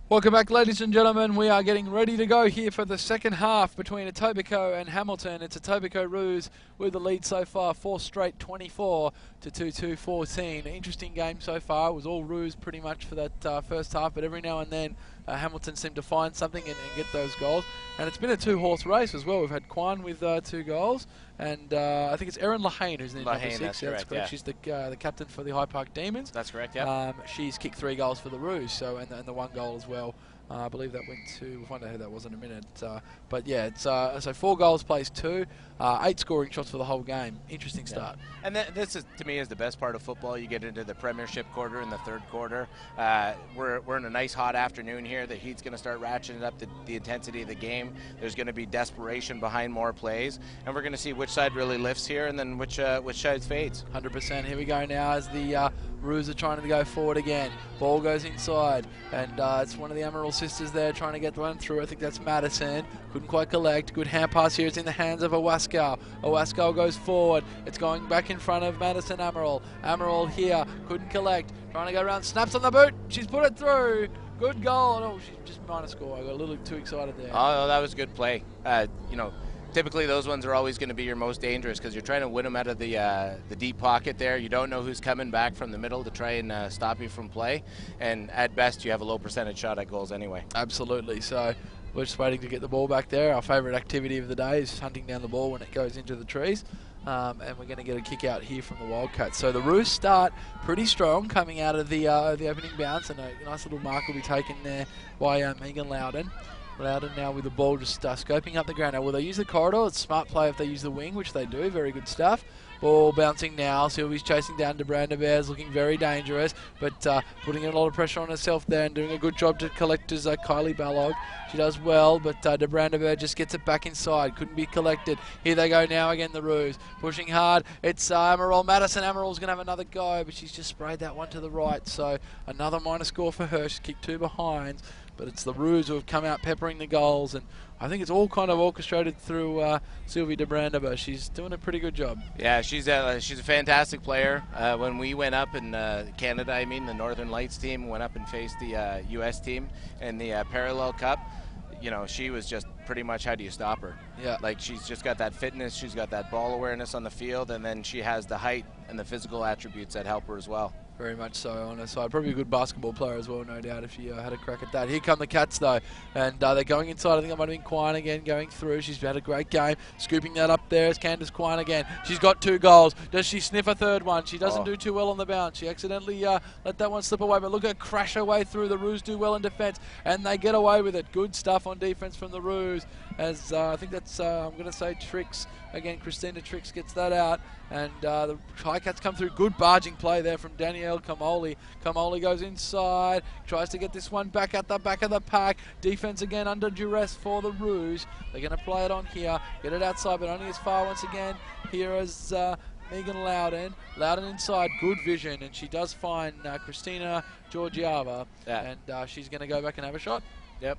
Welcome back, ladies and gentlemen. We are getting ready to go here for the second half between Etobcoke and Hamilton. It's Etobcoke Roos with the lead so far, 4 straight, 24 to 2-2-14. Interesting game so far. It was all Roos pretty much for that first half, but every now and then Hamilton seemed to find something and get those goals. And it's been a 2-horse race as well. We've had Quine with 2 goals, and I think it's Erin Lahane who's in number 6. That's correct. Yeah. She's the captain for the High Park Demons. That's correct. Yeah. She's kicked 3 goals for the Roos, so and the 1 goal as well. I believe that went to, we'll find out who that was in a minute. But yeah, it's so 4 goals placed 2, 8 scoring shots for the whole game. Interesting start. And this is, to me, is the best part of football. You get into the Premiership quarter in the 3rd quarter. We're in a nice hot afternoon here. The heat's going to start ratcheting up the intensity of the game. There's going to be desperation behind more plays, and we're going to see which side really lifts here, and then which side fades. 100%. Here we go now as the Roos are trying to go forward again. Ball goes inside, and it's one of the Emerald sisters there trying to get the one through. I think that's Madison. Couldn't quite collect. Good hand pass here. It's in the hands of Owasko. Owasko goes forward. It's going back in front of Madison Amaral. Amaral here. Couldn't collect. Trying to go around. Snaps on the boot. She's put it through. Good goal. Oh, she's just minus score. I got a little too excited there. Oh, that was a good play. Typically those ones are always going to be your most dangerous because you're trying to win them out of the deep pocket there. You don't know who's coming back from the middle to try and stop you from play, and at best you have a low percentage shot at goals anyway. Absolutely. So we're just waiting to get the ball back there. Our favourite activity of the day is hunting down the ball when it goes into the trees, and we're going to get a kick out here from the Wildcats. So the Roos start pretty strong coming out of the opening bounce, and a nice little mark will be taken there by Megan Loudon. Loudon now with the ball just scoping up the ground. Now, will they use the corridor? It's smart play if they use the wing, which they do. Very good stuff. Ball bouncing now. Sylvie's chasing down DeBranda Bears, looking very dangerous, but putting a lot of pressure on herself there and doing a good job to collect as Kylie Ballog. She does well, but DeBranda Bear just gets it back inside. Couldn't be collected. Here they go now again, the Roos. Pushing hard. It's Amaral. Madison Amaral's going to have another go, but she's just sprayed that one to the right. So another minor score for her. She's kicked 2 behinds. But it's the Roos who have come out peppering the goals, and I think it's all kind of orchestrated through Sylvie DeBrandeba. She's doing a pretty good job. Yeah, she's a fantastic player. When we went up in Canada, the Northern Lights team went up and faced the U.S. team in the Parallel Cup. She was just pretty much, how do you stop her? Yeah. Like, she's just got that fitness, she's got that ball awareness on the field, and then she has the height and the physical attributes that help her as well. Very much so on her side. Probably a good basketball player as well, no doubt, if she had a crack at that. Here come the Cats, though, and they're going inside. I think it might have been Quine again going through. She's had a great game. Scooping that up there is Candace Quine again. She's got 2 goals. Does she sniff a 3rd one? She doesn't do too well on the bounce. She accidentally let that one slip away, but look at her crash her way through. The Roos do well in defence, and they get away with it. Good stuff on defence from the Roos, as I think that's, I'm going to say Trix. Again, Christina Trix gets that out, and the Ticats come through. Good barging play there from Danielle Kamoli. Kamoli goes inside, tries to get this one back at the back of the pack. Defense again under duress for the Roos. They're going to play it on here, get it outside, but only as far once again. Here is Megan Loudon. Loudon inside, good vision, and she does find Christina Georgiava, and she's going to go back and have a shot. Yep.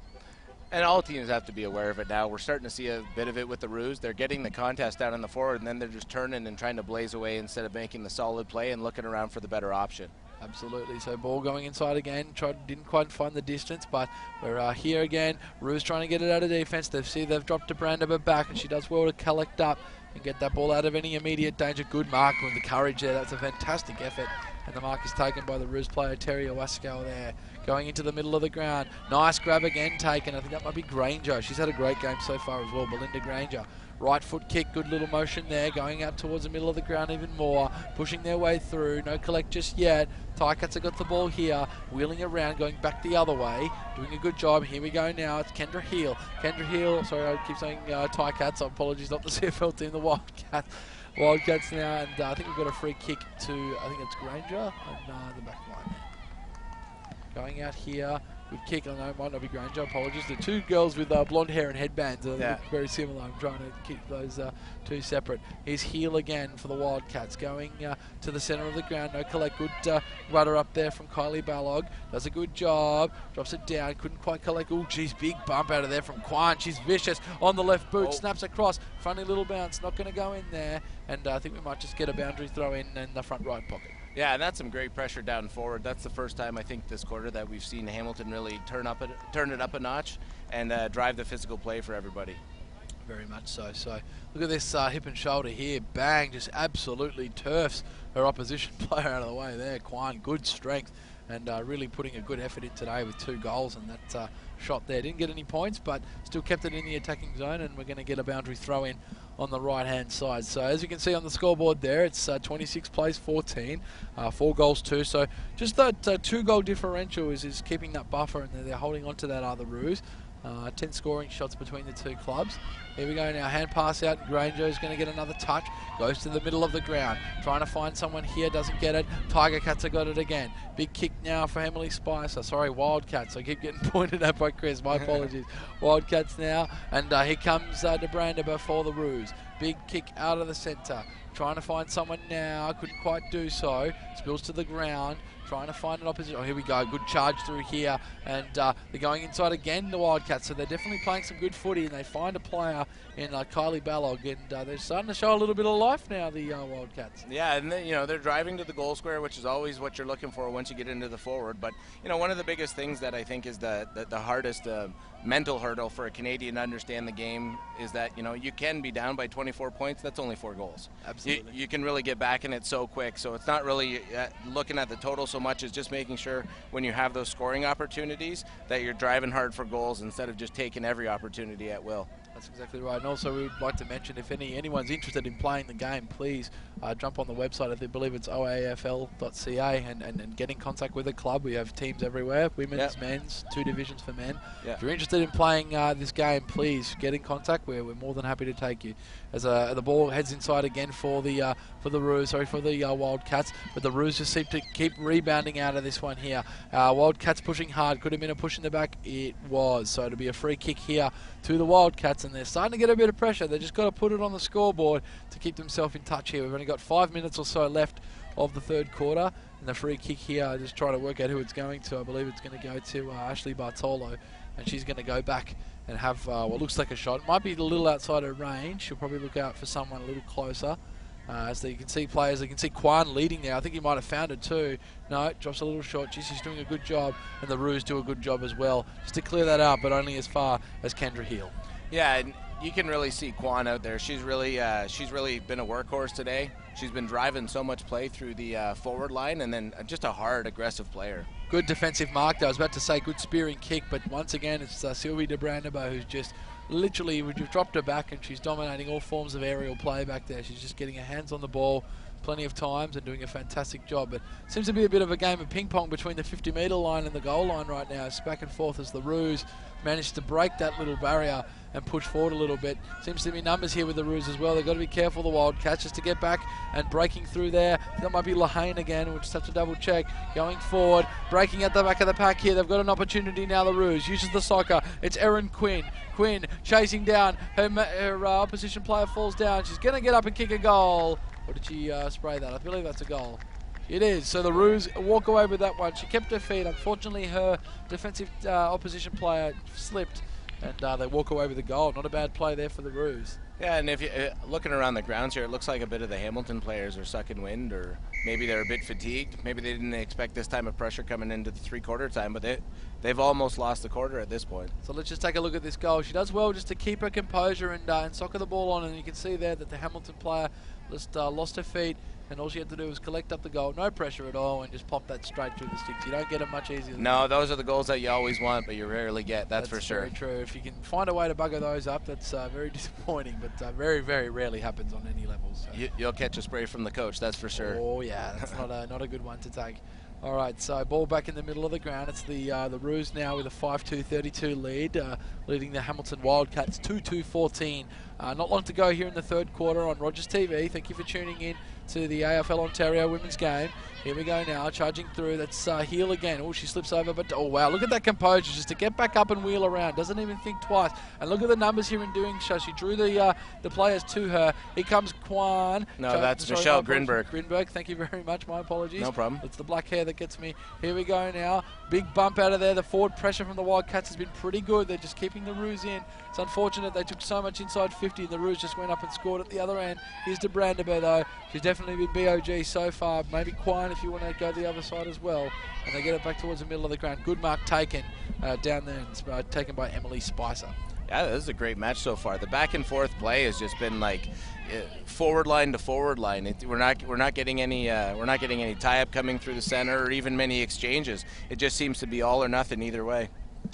And all teams have to be aware of it now. We're starting to see a bit of it with the Roos. They're getting the contest down in the forward, and then they're just turning and trying to blaze away instead of making the solid play and looking around for the better option. Absolutely. So ball going inside again. Didn't quite find the distance, but we're here again. Roos trying to get it out of defense. They've dropped DeBrandeba back, and she does well to collect up and get that ball out of any immediate danger. Good mark with the courage there. That's a fantastic effort. And the mark is taken by the Roos player, Terry Owasko there. Going into the middle of the ground. Nice grab again taken. I think that might be Granger. She's had a great game so far as well, Belinda Granger. Right foot kick, good little motion there. Going out towards the middle of the ground even more. Pushing their way through. No collect just yet. Ticats have got the ball here. Wheeling around, going back the other way. Doing a good job. Here we go now. It's Kendra Heel. Kendra Heel, sorry, I keep saying Ticats. Apologies, not the CFL team, the Wildcats. Wildcats now, and I think we've got a free kick to, I think it's Granger on the back line. Going out here, good kick. I know it might not be Granger, apologies. The 2 girls with blonde hair and headbands look very similar. I'm trying to keep those 2 separate. Here's Heel again for the Wildcats, going to the centre of the ground. No collect, good rudder up there from Kylie Ballog. Does a good job, drops it down, couldn't quite collect. Oh, geez, big bump out of there from Quine. She's vicious on the left boot, snaps across, funny little bounce, not going to go in there. And I think we might just get a boundary throw in the front right pocket. Yeah, and that's some great pressure down forward. That's the first time I think this quarter that we've seen Hamilton really turn it up a notch and drive the physical play for everybody. Very much so. So look at this hip and shoulder here. Bang, just absolutely turfs her opposition player out of the way there. Kwan, good strength, and really putting a good effort in today with 2 goals, and that shot there didn't get any points, but still kept it in the attacking zone, and we're going to get a boundary throw in on the right hand side. So as you can see on the scoreboard there, it's 26 plays 14, 4 goals 2. So just that 2 goal differential is keeping that buffer, and they're holding on to that other Roos. 10 scoring shots between the 2 clubs. Here we go now, hand pass out, and Granger is going to get another touch, goes to the middle of the ground, trying to find someone here, doesn't get it. Tiger Cats have got it again. Big kick now for Emily Spicer, sorry, Wildcats, I keep getting pointed at by Chris, my apologies. Wildcats now, and here comes DeBranda before the Roos. Big kick out of the centre, trying to find someone now, couldn't quite do so, spills to the ground, trying to find an opposition. Oh, here we go. Good charge through here. And they're going inside again, the Wildcats. So they're definitely playing some good footy. And they find a player in Kylie Ballog. And they're starting to show a little bit of life now, the Wildcats. Yeah, and they're driving to the goal square, which is always what you're looking for once you get into the forward. But, one of the biggest things that I think is the hardest mental hurdle for a Canadian to understand the game is that, you can be down by 24 points. That's only 4 goals. Absolutely. You can really get back in it so quick. So it's not really looking at the total so much as just making sure when you have those scoring opportunities that you're driving hard for goals instead of just taking every opportunity at will. That's exactly right. And also, we'd like to mention, if anyone's interested in playing the game, please jump on the website. I believe it's oafl.ca and get in contact with the club. We have teams everywhere, women's, men's, 2 divisions for men. If you're interested in playing this game, please get in contact. We're more than happy to take you. As the ball heads inside again for the Wildcats, but the Roos just seem to keep rebounding out of this one here. Wildcats pushing hard. Could have been a push in the back. It was. So it'll be a free kick here to the Wildcats, and they're starting to get a bit of pressure. They just got to put it on the scoreboard to keep themselves in touch here. We've only got 5 minutes or so left of the 3rd quarter, and the free kick here, just trying to work out who it's going to. I believe it's going to go to Ashley Bartolo, and she's going to go back and have what looks like a shot. It might be a little outside her range. She'll probably look out for someone a little closer. So you can see players, you can see Kwan leading there. I think he might have found it too. No, drops a little short. She's doing a good job, and the Roos do a good job as well, just to clear that out, but only as far as Kendra Hill. Yeah, and you can really see Kwan out there. She's really been a workhorse today. She's been driving so much play through the forward line, and then just a hard, aggressive player. Good defensive mark there. I was about to say good spearing kick, but once again, it's Sylvie de Brandebo who's just literally, we've dropped her back, and she's dominating all forms of aerial play back there. She's just getting her hands on the ball plenty of times and doing a fantastic job. But seems to be a bit of a game of ping pong between the 50-metre line and the goal line right now. It's back and forth as the Roos managed to break that little barrier and push forward a little bit. Seems to be numbers here with the Roos as well. They've got to be careful, the Wildcats, just to get back and breaking through there. That might be Lahane again. We'll just have to double check. Going forward, breaking at the back of the pack here. They've got an opportunity now, the Roos. Uses the soccer. It's Erin Quinn. Quinn chasing down. Her opposition player falls down. She's going to get up and kick a goal. Or did she spray that? I believe that's a goal. It is. So the Roos walk away with that one. She kept her feet. Unfortunately, her defensive opposition player slipped, and they walk away with a goal. Not a bad play there for the Roos. Yeah, and if you're looking around the grounds here, it looks like a bit of the Hamilton players are sucking wind, or maybe they're a bit fatigued. Maybe they didn't expect this time of pressure coming into the 3/4 time, but they've almost lost the quarter at this point. So let's just take a look at this goal. She does well just to keep her composure and soccer the ball on, and you can see there that the Hamilton player just lost her feet, and all she had to do was collect up the goal, no pressure at all, and just pop that straight through the sticks. You don't get it much easier than No, that. those are the goals that you always want, but you rarely get, that's for sure. Very true. If you can find a way to bugger those up, that's very disappointing, but very, very rarely happens on any level. So. You'll catch a spray from the coach, that's for sure. Oh, yeah, that's not a good one to take. All right, so ball back in the middle of the ground. It's the Roos now with a 5-2-32 lead, leading the Hamilton Wildcats 2-2-14. Not long to go here in the 3rd quarter on Rogers TV. Thank you for tuning in to the AFL Ontario women's game. Here we go now, charging through. That's Heel again. Oh, she slips over, but oh wow, look at that composure, just to get back up and wheel around. Doesn't even think twice. And look at the numbers here in doing so. She drew the players to her. Here comes Kwan. No, that's Michelle Grinberg. Grinberg, thank you very much. My apologies. No problem. It's the black hair that gets me. Here we go now. Big bump out of there. The forward pressure from the Wildcats has been pretty good. They're just keeping the Roos in. It's unfortunate they took so much inside 50 and the Roos just went up and scored at the other end. Here's de Brandebo though. She's definitely been BOG so far. Maybe Kwan if you want to go the other side as well. And they get it back towards the middle of the ground. Good mark taken down there, and taken by Emily Spicer. Yeah, this is a great match so far. The back and forth play has just been like forward line to forward line. We're not getting any tie up coming through the center or even many exchanges. It just seems to be all or nothing either way.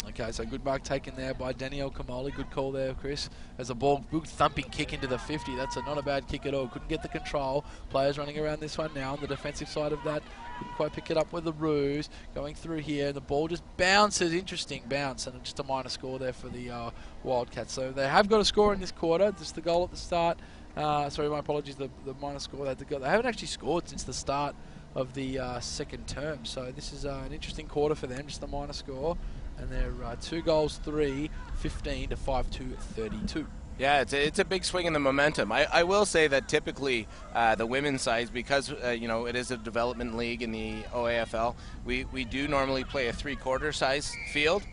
Okay, so good mark taken there by Danielle Kamali. Good call there, Chris. As a ball, good thumping kick into the 50. That's not a bad kick at all. Couldn't get the control. Players running around this one now on the defensive side of that. Couldn't quite pick it up with the Roos. Going through here, the ball just bounces. Interesting bounce, and just a minor score there for the Wildcats. So they have got a score in this quarter. Just the goal at the start. Sorry, my apologies. The minor score they had to go. They haven't actually scored since the start of the second term. So this is an interesting quarter for them. Just a minor score. And they're 2 goals, 3, 15 to 5-2, 32. Yeah, it's a big swing in the momentum. I will say that typically the women's side, because it is a development league in the OAFL, we do normally play a 3/4 size field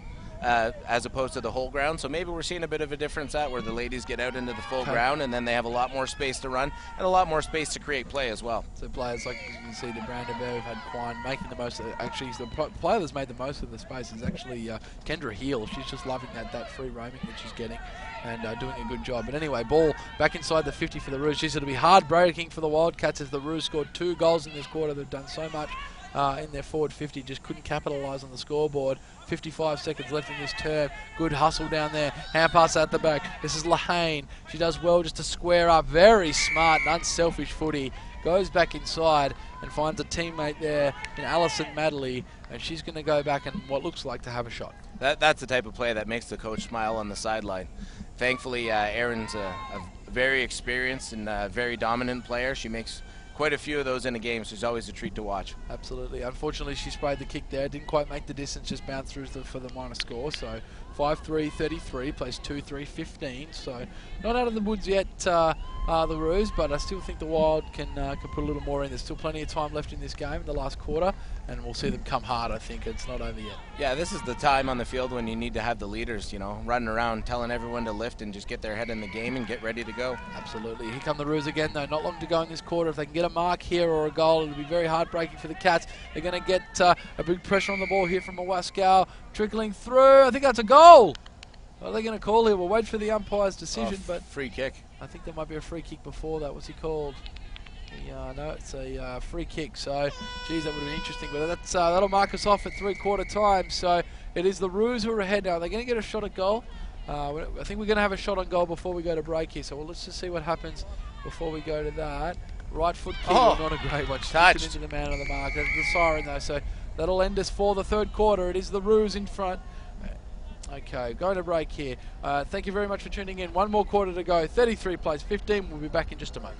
as opposed to the whole ground. So maybe we're seeing a bit of a difference where the ladies get out into the full ground, and then they have a lot more space to run and a lot more space to create play as well. So players like you can see, the Brandenburg, we've had Quine making the most of it. Actually, the player that's made the most of the space is actually Kendra Heel. She's just loving that free roaming that she's getting and doing a good job. But anyway, ball back inside the 50 for the Roos. It'll be heartbreaking for the Wildcats as the Roos scored 2 goals in this quarter. They've done so much in their forward 50, just couldn't capitalise on the scoreboard. 55 seconds left in this term. Good hustle down there. Hand pass out the back. This is Lahane. She does well just to square up. Very smart and unselfish footy. Goes back inside and finds a teammate there in Alison Madley, and she's going to go back and what looks like to have a shot. That's the type of play that makes the coach smile on the sideline. Thankfully, Erin's a very experienced and very dominant player. She makes quite a few of those in a game, so it's always a treat to watch. Absolutely. Unfortunately, she sprayed the kick there. Didn't quite make the distance, just bounced through for the minor score. So 5-3, 33, plays 2-3, 15. So not out of the woods yet, the Roos, but I still think the Wild can put a little more in. There's still plenty of time left in this game, in the last quarter, and we'll see them come hard. I think it's not over yet. Yeah, this is the time on the field when you need to have the leaders, running around telling everyone to lift and just get their head in the game and get ready to go. Absolutely. Here come the Roos again, though. Not long to go in this quarter. If they can get a mark here or a goal, it'll be very heartbreaking for the Cats. They're going to get a big pressure on the ball here from Awaskow, trickling through. I think that's a goal. What are they going to call here? We'll wait for the umpire's decision, but free kick. I think there might be a free kick before that. What's he called? No, it's a free kick. So, geez, that would have been interesting. But that'll mark us off at 3/4 time. So it is the Roos who are ahead now. Are they going to get a shot at goal? I think we're going to have a shot on goal before we go to break here. So let's just see what happens before we go to that. Right foot kick, not a great one. Touched into the man on the mark. The siren though. So that'll end us for the 3rd quarter. It is the Roos in front. Okay, going to break here. Thank you very much for tuning in. One more quarter to go. 33 plays 15. We'll be back in just a moment.